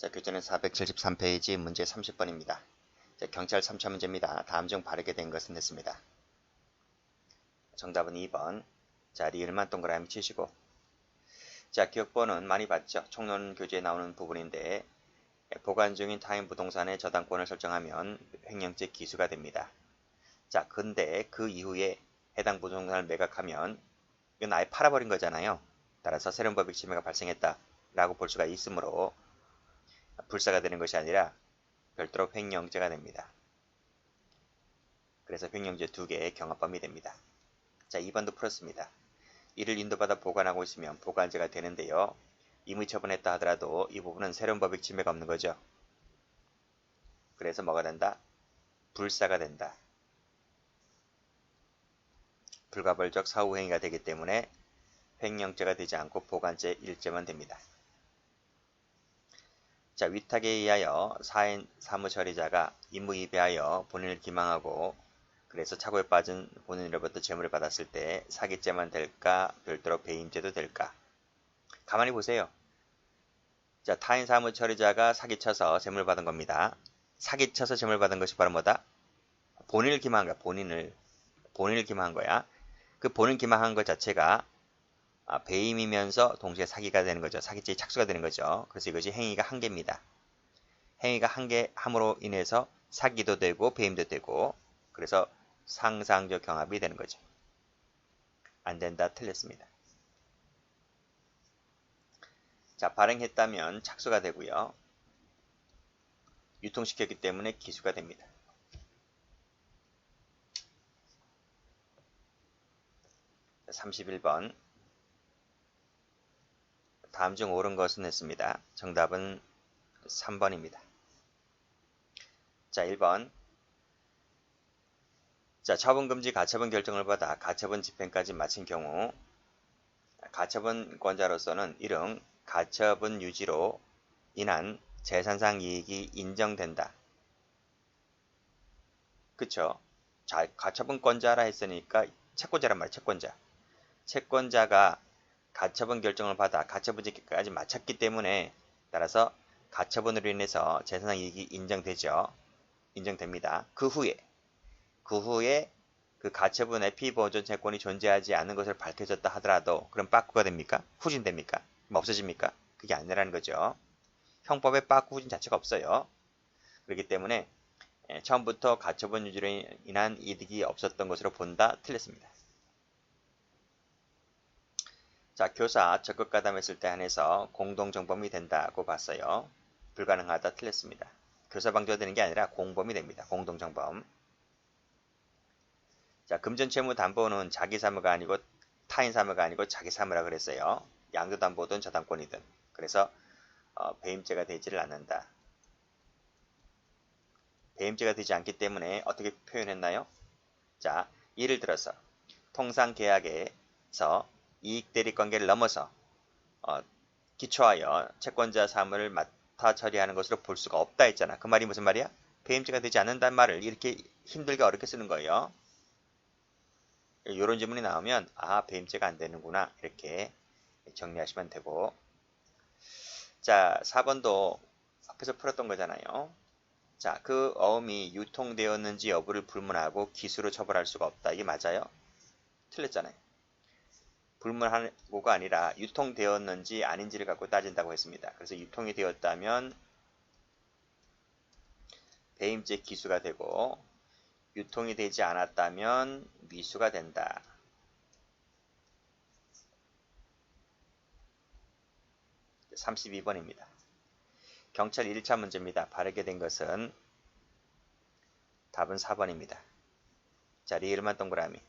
자, 교재는 473페이지 문제 30번입니다. 자, 경찰 3차 문제입니다. 다음 중 바르게 된 것은 됐습니다. 정답은 2번. 자, 리을만 동그라미 치시고. 자, 기억번호는 많이 봤죠? 총론 교재에 나오는 부분인데 보관 중인 타인 부동산의 저당권을 설정하면 횡령죄 기수가 됩니다. 자, 근데 그 이후에 해당 부동산을 매각하면 이건 아예 팔아버린 거잖아요. 따라서 새로운 법익 침해가 발생했다라고 볼 수가 있으므로 불사가 되는 것이 아니라 별도로 횡령죄가 됩니다. 그래서 횡령죄 2개의 경합범위 됩니다. 자, 2번도 풀었습니다. 이를 인도받아 보관하고 있으면 보관죄가 되는데요. 임의 처분했다 하더라도 이 부분은 새로운 법익 침해가 없는 거죠. 그래서 뭐가 된다? 불사가 된다. 불가벌적 사후행위가 되기 때문에 횡령죄가 되지 않고 보관죄 1죄만 됩니다. 자, 위탁에 의하여 사인 사무처리자가 임무이배하여 본인을 기망하고 그래서 착오에 빠진 본인으로부터 재물을 받았을 때 사기죄만 될까 별도로 배임죄도 될까? 가만히 보세요. 자, 타인 사무처리자가 사기쳐서 재물을 받은 겁니다. 사기쳐서 재물을 받은 것이 바로 뭐다? 본인을 기망한 거야. 본인을 기망한 거야. 그 본인 기망한 것 자체가 배임이면서 동시에 사기가 되는 거죠. 사기죄의 착수가 되는 거죠. 그래서 이것이 행위가 한 개입니다. 행위가 한 개 함으로 인해서 사기도 되고 배임도 되고 그래서 상상적 경합이 되는 거죠. 안 된다. 틀렸습니다. 자, 발행했다면 착수가 되고요. 유통시켰기 때문에 기수가 됩니다. 자, 31번. 다음 중 옳은 것은 했습니다. 정답은 3번입니다. 자, 1번. 자, 처분금지 가처분 결정을 받아 가처분 집행까지 마친 경우 가처분권자로서는 1응 가처분 유지로 인한 재산상 이익이 인정된다. 그쵸? 자, 가처분권자라 했으니까 채권자란 말이야. 채권자. 채권자가 가처분 결정을 받아 가처분 집행까지 마쳤기 때문에 따라서 가처분으로 인해서 재산상 이익이 인정되죠. 인정됩니다. 그 후에 그 가처분의 피보존 채권이 존재하지 않는 것을 밝혀졌다 하더라도 그럼 빠꾸가 됩니까? 후진됩니까? 그럼 없어집니까? 그게 아니라는 거죠. 형법에 빠꾸 후진 자체가 없어요. 그렇기 때문에 처음부터 가처분 유지로 인한 이득이 없었던 것으로 본다. 틀렸습니다. 자, 교사 적극 가담했을 때 한해서 공동정범이 된다고 봤어요. 불가능하다. 틀렸습니다. 교사 방조가 되는 게 아니라 공범이 됩니다. 공동정범. 자, 금전채무 담보는 자기 사무가 아니고 타인 사무가 아니고 자기 사무라 그랬어요. 양도담보든 저당권이든. 그래서 배임죄가 되지를 않는다. 배임죄가 되지 않기 때문에 어떻게 표현했나요? 자, 예를 들어서 통상계약에서 이익대립관계를 넘어서 기초하여 채권자 사무를 맡아 처리하는 것으로 볼 수가 없다 했잖아. 그 말이 무슨 말이야? 배임죄가 되지 않는다는 말을 이렇게 힘들게 어렵게 쓰는 거예요. 이런 질문이 나오면 배임죄가 안 되는구나 이렇게 정리하시면 되고 자 4번도 앞에서 풀었던 거잖아요. 자, 그 어음이 유통되었는지 여부를 불문하고 기수로 처벌할 수가 없다. 이게 맞아요? 틀렸잖아요. 불문하고가 아니라 유통되었는지 아닌지를 갖고 따진다고 했습니다. 그래서 유통이 되었다면 배임죄 기수가 되고 유통이 되지 않았다면 미수가 된다. 네, 32번입니다. 경찰 1차 문제입니다. 바르게 된 것은 답은 4번입니다. 자, 리을만 동그라미.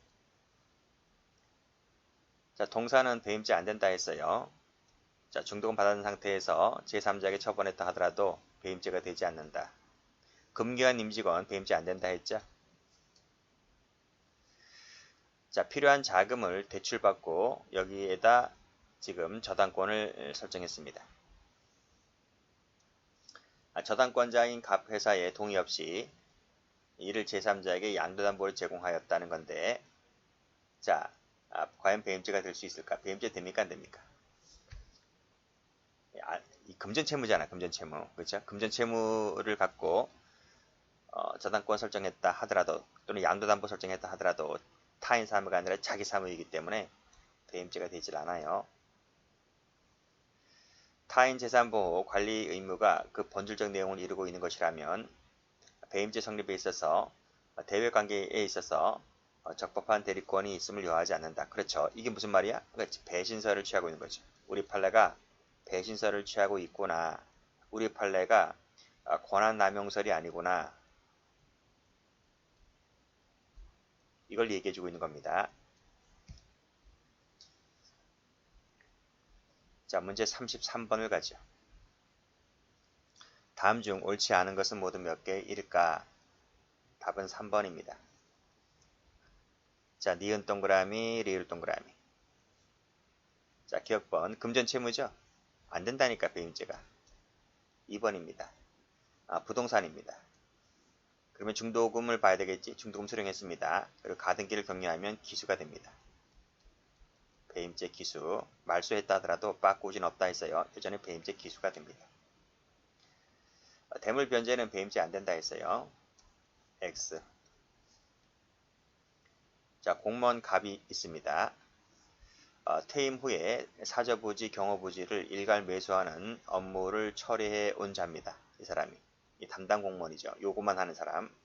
자, 동사는 배임죄 안 된다 했어요. 자, 중도금 받은 상태에서 제3자에게 처분했다 하더라도 배임죄가 되지 않는다. 금기한 임직원 배임죄 안 된다 했죠. 자, 필요한 자금을 대출받고 여기에다 지금 저당권을 설정했습니다. 저당권자인 갑 회사의 동의 없이 이를 제3자에게 양도담보를 제공하였다는 건데 자, 과연 배임죄가 될 수 있을까? 배임죄 됩니까? 안 됩니까? 이 금전채무잖아, 금전채무. 그렇죠? 금전채무를 갖고 저당권 설정했다 하더라도 또는 양도담보 설정했다 하더라도 타인 사무가 아니라 자기 사무이기 때문에 배임죄가 되질 않아요. 타인 재산보호 관리 의무가 그 본질적 내용을 이루고 있는 것이라면 배임죄 성립에 있어서 대외관계에 있어서 적법한 대리권이 있음을 요하지 않는다. 그렇죠. 이게 무슨 말이야? 그렇지. 배신서를 취하고 있는 거죠. 우리 판례가 배신서를 취하고 있구나. 우리 판례가 권한남용설이 아니구나. 이걸 얘기해주고 있는 겁니다. 자, 문제 33번을 가죠. 다음 중 옳지 않은 것은 모두 몇 개일까? 답은 3번입니다. 자, 니은 동그라미, 리을 동그라미. 자, 기억번. 금전채무죠? 안 된다니까, 배임죄가. 2번입니다. 부동산입니다. 그러면 중도금을 봐야 되겠지? 중도금 수령했습니다. 그리고 가등기를 경유하면 기수가 됩니다. 배임죄 기수. 말소했다 하더라도 빠꾸진 없다 했어요. 여전히 배임죄 기수가 됩니다. 대물 변제는 배임죄 안 된다 했어요. X. 자, 공무원 갑이 있습니다. 퇴임 후에 사저부지, 경호부지를 일괄 매수하는 업무를 처리해 온 자입니다. 이 사람이. 이 담당 공무원이죠. 요것만 하는 사람.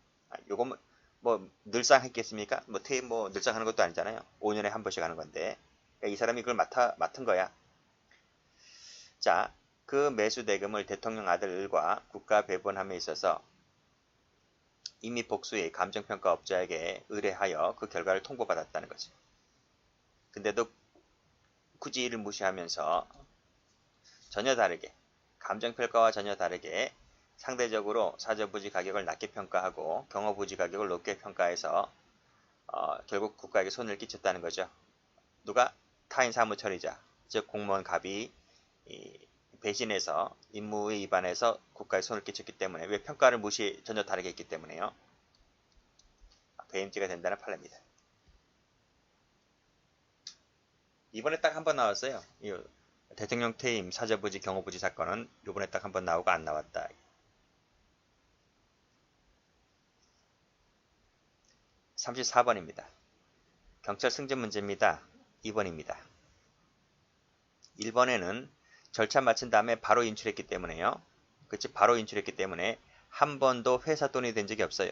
요것만 뭐 늘상 했겠습니까? 뭐 퇴임 뭐 늘상 하는 것도 아니잖아요. 5년에 한 번씩 하는 건데. 그러니까 이 사람이 그걸 맡은 거야. 자, 그 매수 대금을 대통령 아들과 국가 배분함에 있어서 이미 복수의 감정평가업자에게 의뢰하여 그 결과를 통보받았다는 거지. 근데도 굳이 이를 무시하면서 전혀 다르게 감정평가와 전혀 다르게 상대적으로 사저부지 가격을 낮게 평가하고 경호부지 가격을 높게 평가해서 결국 국가에게 손해를 끼쳤다는 거죠. 누가? 타인 사무처리자, 즉 공무원 갑이 배신해서 임무에 위반해서 국가에 손을 끼쳤기 때문에 왜 평가를 전혀 다르게 했기 때문에요. 배임죄가 된다는 판례입니다. 이번에 딱 한 번 나왔어요. 대통령 퇴임 사저부지 경호부지 사건은 이번에 딱 한 번 나오고 안 나왔다. 34번입니다. 경찰 승진 문제입니다. 2번입니다. 1번에는 절차 마친 다음에 바로 인출했기 때문에요. 그치, 바로 인출했기 때문에 한 번도 회사 돈이 된 적이 없어요.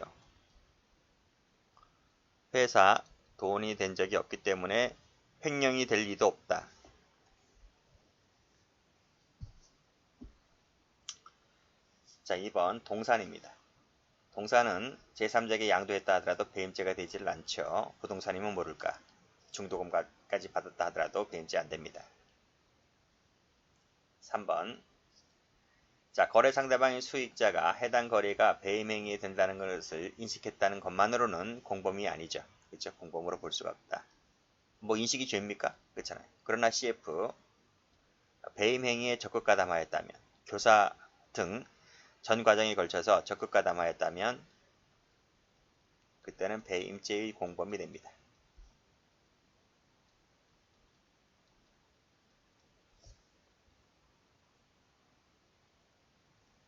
회사 돈이 된 적이 없기 때문에 횡령이 될 리도 없다. 자, 2번 동산입니다. 동산은 제3자에게 양도했다 하더라도 배임죄가 되지를 않죠. 부동산이면 모를까. 중도금까지 받았다 하더라도 배임죄 안 됩니다. 3번. 자, 거래 상대방의 수익자가 해당 거래가 배임행위에 된다는 것을 인식했다는 것만으로는 공범이 아니죠. 그렇죠? 공범으로 볼 수가 없다. 뭐 인식이 죄입니까? 그렇잖아요. 그러나 CF 배임행위에 적극 가담하였다면 교사 등 전 과정에 걸쳐서 적극 가담하였다면 그때는 배임죄의 공범이 됩니다.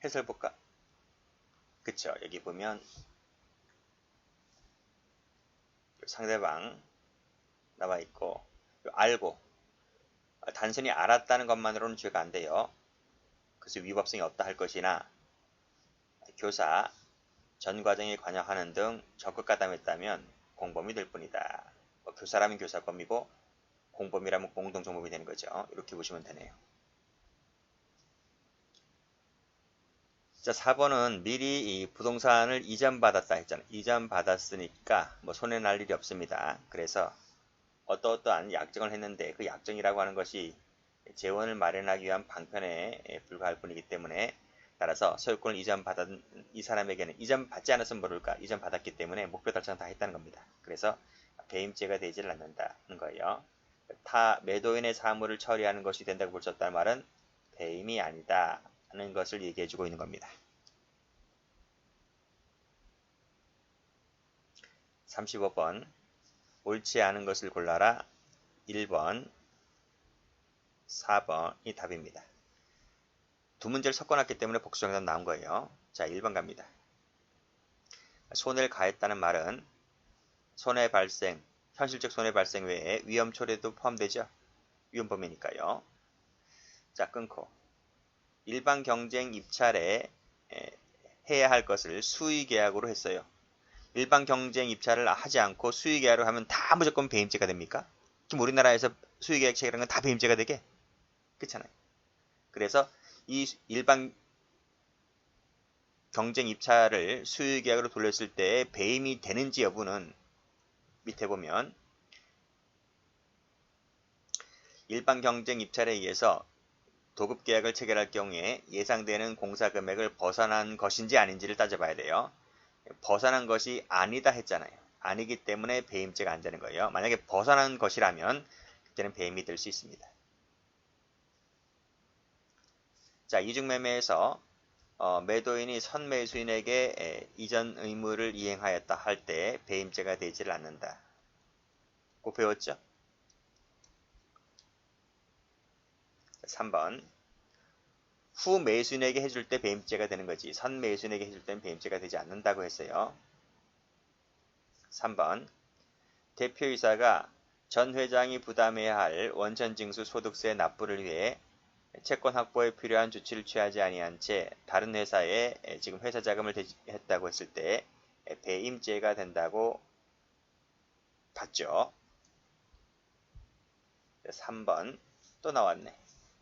해설 볼까? 그쵸? 여기 보면 상대방 나와 있고 알고 단순히 알았다는 것만으로는 죄가 안 돼요. 그래서 위법성이 없다 할 것이나 교사 전 과정에 관여하는 등 적극 가담했다면 공범이 될 뿐이다. 교사라면 교사범이고 공범이라면 공동정범이 되는 거죠. 이렇게 보시면 되네요. 자, 4번은 미리 이 부동산을 이전받았다 했잖아요. 이전받았으니까 뭐 손해 날 일이 없습니다. 그래서 어떠한 약정을 했는데 그 약정이라고 하는 것이 재원을 마련하기 위한 방편에 불과할 뿐이기 때문에 따라서 소유권을 이전받은 이 사람에게는 이전받지 않았으면 모를까 이전받았기 때문에 목표 달성 다 했다는 겁니다. 그래서 배임죄가 되지를 않는다는 거예요. 타 매도인의 사무를 처리하는 것이 된다고 볼 수 없다는 말은 배임이 아니다 하는 것을 얘기해주고 있는 겁니다. 35번 옳지 않은 것을 골라라. 1번 4번이 답입니다. 두 문제를 섞어놨기 때문에 복수정답 나온 거예요. 자, 1번 갑니다. 손해를 가했다는 말은 손해 발생, 현실적 손해 발생 외에 위험 초래도 포함되죠. 위험 범위니까요. 자, 끊고 일반 경쟁 입찰에 해야 할 것을 수의 계약으로 했어요. 일반 경쟁 입찰을 하지 않고 수의 계약으로 하면 다 무조건 배임죄가 됩니까? 지금 우리나라에서 수의 계약 체결한 건 다 배임죄가 되게? 그렇잖아요. 그래서 이 일반 경쟁 입찰을 수의 계약으로 돌렸을 때 배임이 되는지 여부는 밑에 보면 일반 경쟁 입찰에 의해서 도급 계약을 체결할 경우에 예상되는 공사 금액을 벗어난 것인지 아닌지를 따져봐야 돼요. 벗어난 것이 아니다 했잖아요. 아니기 때문에 배임죄가 안 되는 거예요. 만약에 벗어난 것이라면 그때는 배임이 될 수 있습니다. 자, 이중매매에서 매도인이 선매수인에게 이전 의무를 이행하였다 할 때 배임죄가 되지를 않는다. 꼭 배웠죠? 3번 후 매수인에게 해줄 때 배임죄가 되는 거지 선 매수인에게 해줄 때는 배임죄가 되지 않는다고 했어요. 3번 대표이사가 전 회장이 부담해야 할 원천징수 소득세 납부를 위해 채권 확보에 필요한 조치를 취하지 아니한 채 다른 회사에 지금 회사 자금을 대지했다고 했을 때 배임죄가 된다고 봤죠. 3번 또 나왔네.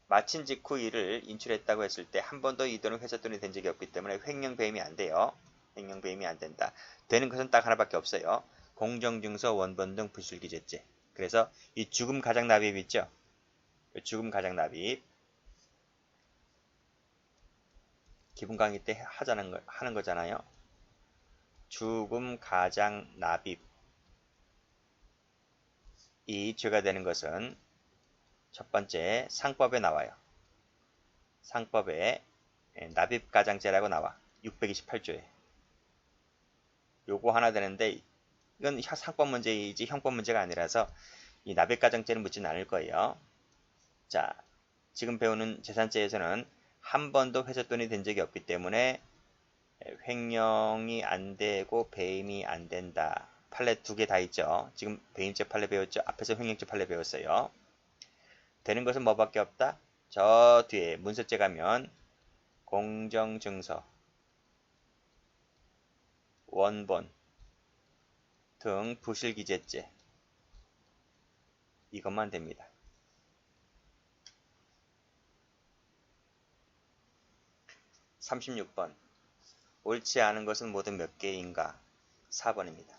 마친 직후 이를 인출했다고 했을 때 한 번도 이 돈은 회사 돈이 된 적이 없기 때문에 횡령 배임이 안 돼요. 횡령 배임이 안 된다. 되는 것은 딱 하나밖에 없어요. 공정증서 원본 등 부실기재죄. 그래서 이 죽음 가장 납입 있죠. 죽음 가장 납입. 기본 강의 때 하는 거잖아요. 죽음 가장 납입. 이 죄가 되는 것은 첫 번째 상법에 나와요. 상법에 납입가장죄라고 나와. 628조에. 요거 하나 되는데 이건 상법 문제이지 형법 문제가 아니라서 이 납입가장죄는 묻지는 않을 거예요. 자, 지금 배우는 재산죄에서는 한 번도 회사 돈이 된 적이 없기 때문에 횡령이 안 되고 배임이 안 된다. 판례 두 개 다 있죠. 지금 배임죄 판례 배웠죠. 앞에서 횡령죄 판례 배웠어요. 되는 것은 뭐밖에 없다? 저 뒤에 문서죄 가면 공정증서, 원본 등 부실기재죄 이것만 됩니다. 36번 옳지 않은 것은 모두 몇 개인가? 4번입니다.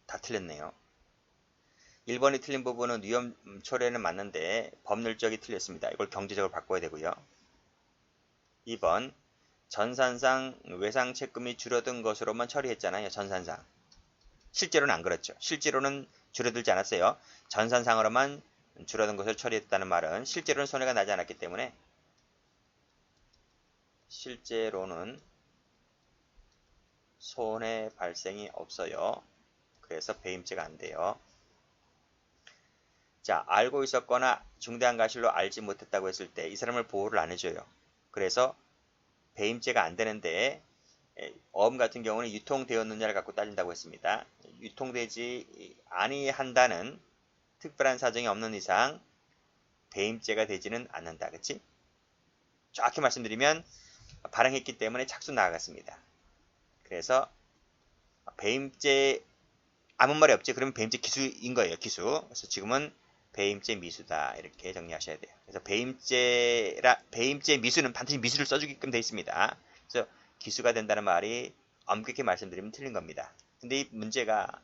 다 틀렸네요. 1번이 틀린 부분은 위험 초래는 맞는데 법률적이 틀렸습니다. 이걸 경제적으로 바꿔야 되고요. 2번 전산상 외상 채권이 줄어든 것으로만 처리했잖아요. 전산상. 실제로는 안 그렇죠. 실제로는 줄어들지 않았어요. 전산상으로만 줄어든 것을 처리했다는 말은 실제로는 손해가 나지 않았기 때문에 실제로는 손해 발생이 없어요. 그래서 배임죄가 안 돼요. 자, 알고 있었거나 중대한 과실로 알지 못했다고 했을 때 이 사람을 보호를 안 해줘요. 그래서 배임죄가 안 되는데 어음 같은 경우는 유통되었느냐를 갖고 따진다고 했습니다. 유통되지 아니한다는 특별한 사정이 없는 이상 배임죄가 되지는 않는다. 그치? 정확히 말씀드리면 발행했기 때문에 착수 나아갔습니다. 그래서 배임죄 아무 말이 없지. 그러면 배임죄 기수인 거예요. 기수. 그래서 지금은 배임죄 미수다. 이렇게 정리하셔야 돼요. 그래서 배임죄 미수는 반드시 미수를 써주게끔 되어 있습니다. 그래서 기수가 된다는 말이 엄격히 말씀드리면 틀린 겁니다. 근데 이 문제가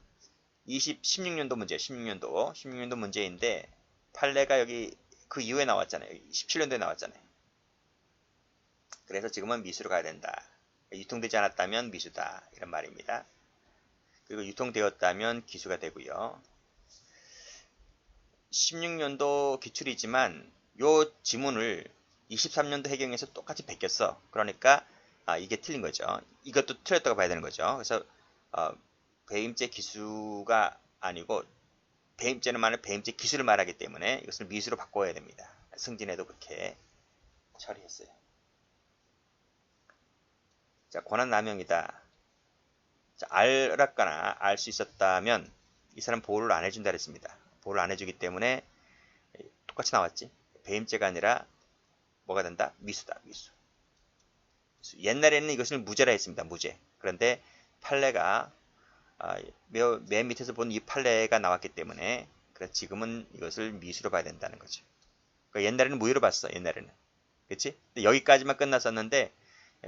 16년도 문제예요. 16년도 문제인데 판례가 여기 그 이후에 나왔잖아요. 17년도에 나왔잖아요. 그래서 지금은 미수로 가야 된다. 유통되지 않았다면 미수다. 이런 말입니다. 그리고 유통되었다면 기수가 되고요. 16년도 기출이지만 요 지문을 23년도 해경에서 똑같이 베꼈어. 그러니까 이게 틀린 거죠. 이것도 틀렸다고 봐야 되는 거죠. 그래서 배임죄 기수가 아니고 배임죄는 말은 배임죄 기수를 말하기 때문에 이것을 미수로 바꿔야 됩니다. 승진에도 그렇게 처리했어요. 자, 권한남용이다. 자, 알았거나 알 수 있었다면 이 사람 보호를 안 해준다 그랬습니다. 보호를 안 해주기 때문에 똑같이 나왔지. 배임죄가 아니라 뭐가 된다? 미수다. 미수. 옛날에는 이것을 무죄라 했습니다. 무죄. 그런데 판례가 맨 밑에서 본 이 판례가 나왔기 때문에 지금은 이것을 미수로 봐야 된다는 거죠. 그러니까 옛날에는 무효로 봤어. 옛날에는. 그치? 근데 여기까지만 끝났었는데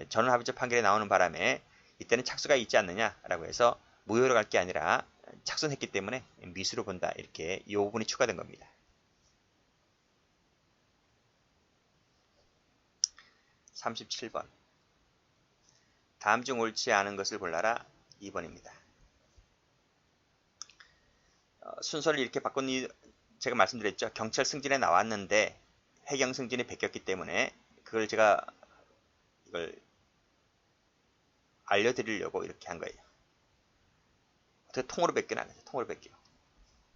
전원합의체 판결이 나오는 바람에 이때는 착수가 있지 않느냐라고 해서 무효로 갈 게 아니라 착수했기 때문에 미수로 본다. 이렇게 이 부분이 추가된 겁니다. 37번. 다음 중 옳지 않은 것을 골라라. 2번입니다. 순서를 이렇게 바꾼 제가 말씀드렸죠. 경찰 승진에 나왔는데 해경 승진이 베꼈기 때문에 그걸 제가 이걸 알려드리려고 이렇게 한 거예요. 어떻게 통으로 베끼나 안 해요. 통으로 베껴.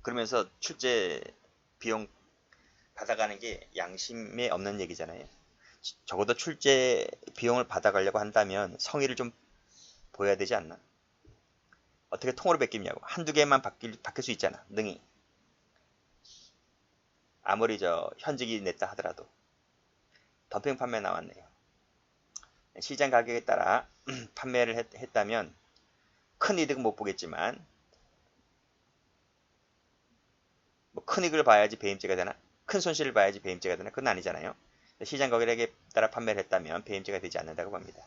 그러면서 출제 비용 받아가는 게 양심에 없는 얘기잖아요. 적어도 출제 비용을 받아가려고 한다면 성의를 좀 보여야 되지 않나? 어떻게 통으로 베끼냐고. 한두 개만 바뀔 수 있잖아. 능히. 아무리 현직이 냈다 하더라도. 덤핑 판매 나왔네요. 시장 가격에 따라 판매를 했다면 큰 이득은 못 보겠지만 뭐 큰 이익을 봐야지 배임죄가 되나? 큰 손실을 봐야지 배임죄가 되나? 그건 아니잖아요. 시장 가격에 따라 판매를 했다면 배임죄가 되지 않는다고 봅니다.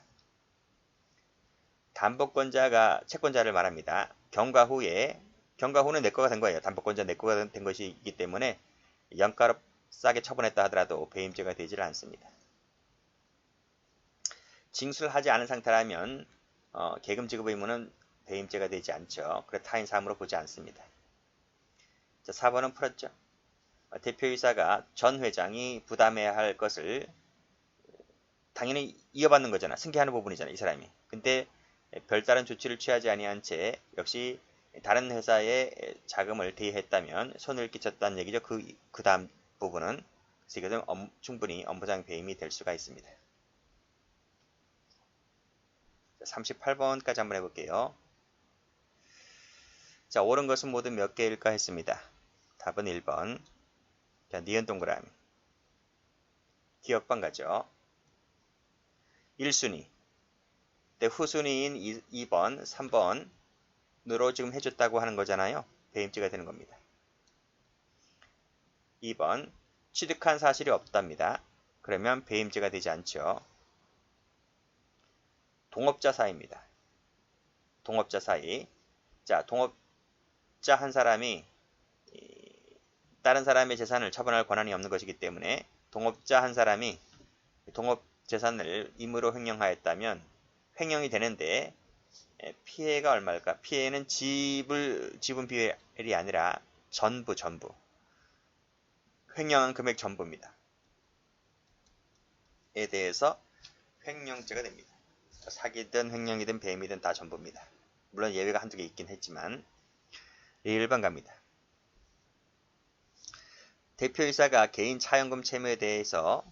담보권자가 채권자를 말합니다. 경과 후는 내 거가 된 거예요. 담보권자 내 거가 된 것이기 때문에 영가로 싸게 처분했다 하더라도 배임죄가 되지를 않습니다. 징수를 하지 않은 상태라면 계금 지급 의무는 배임죄가 되지 않죠. 그래 타인 사함으로 보지 않습니다. 자, 4번은 풀었죠. 대표이사가 전 회장이 부담해야 할 것을 당연히 이어받는 거잖아. 승계하는 부분이잖아. 이 사람이. 근데 별다른 조치를 취하지 아니한 채 역시 다른 회사에 자금을 대여했다면 손을 끼쳤다는 얘기죠. 그 다음 부분은 이것은 충분히 업무상 배임이 될 수가 있습니다. 38번까지 한번 해볼게요. 자, 옳은 것은 모두 몇 개일까 했습니다. 답은 1번. 자, 니은 동그라미. 기억번 가죠. 1순위. 후순위인 2번, 3번으로 지금 해줬다고 하는 거잖아요. 배임죄가 되는 겁니다. 2번. 취득한 사실이 없답니다. 그러면 배임죄가 되지 않죠. 동업자 사이입니다. 동업자 사이. 자, 동업자 한 사람이 다른 사람의 재산을 처분할 권한이 없는 것이기 때문에 동업자 한 사람이 동업 재산을 임의로 횡령하였다면 횡령이 되는데 피해가 얼마일까? 피해는 지분 비율이 아니라 전부. 횡령한 금액 전부입니다. 에 대해서 횡령죄가 됩니다. 사기든 횡령이든 배임이든 다 전부입니다. 물론 예외가 한두 개 있긴 했지만 1번 갑니다. 대표이사가 개인 차용금 채무에 대해서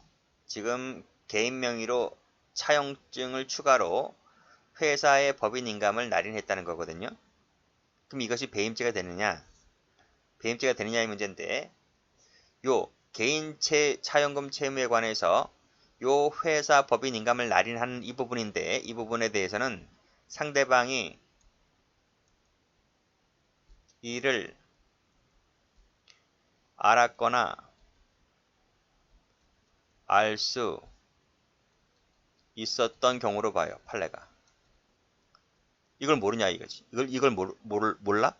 지금 개인 명의로 차용증을 추가로 회사의 법인 인감을 날인했다는 거거든요. 그럼 이것이 배임죄가 되느냐? 배임죄가 되느냐의 문제인데 요 개인 차용금 채무에 관해서 요 회사 법인 인감을 날인하는 이 부분인데 이 부분에 대해서는 상대방이 이를 알았거나 알 수 있었던 경우로 봐요. 판례가. 이걸 모르냐 이거지. 이걸 몰라?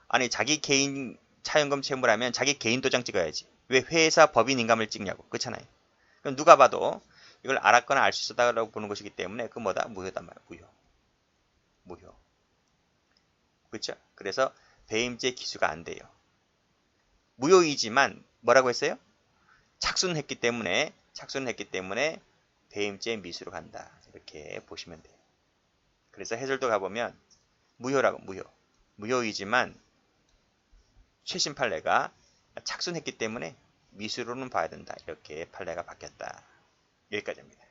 아니 자기 개인 차용금 채무라면 자기 개인 도장 찍어야지. 왜 회사 법인 인감을 찍냐고. 그렇잖아요. 그럼 누가 봐도 이걸 알았거나 알 수 있었다고 보는 것이기 때문에 그 뭐다? 무효단 말이야. 무효. 그렇죠? 그래서 배임죄 기수가 안 돼요. 무효이지만 뭐라고 했어요? 착수는 했기 때문에 배임죄 미수로 간다. 이렇게 보시면 돼요. 그래서 해설도 가보면 무효라고 무효이지만 최신 판례가 착수했기 때문에 미수로는 봐야 된다. 이렇게 판례가 바뀌었다. 여기까지입니다.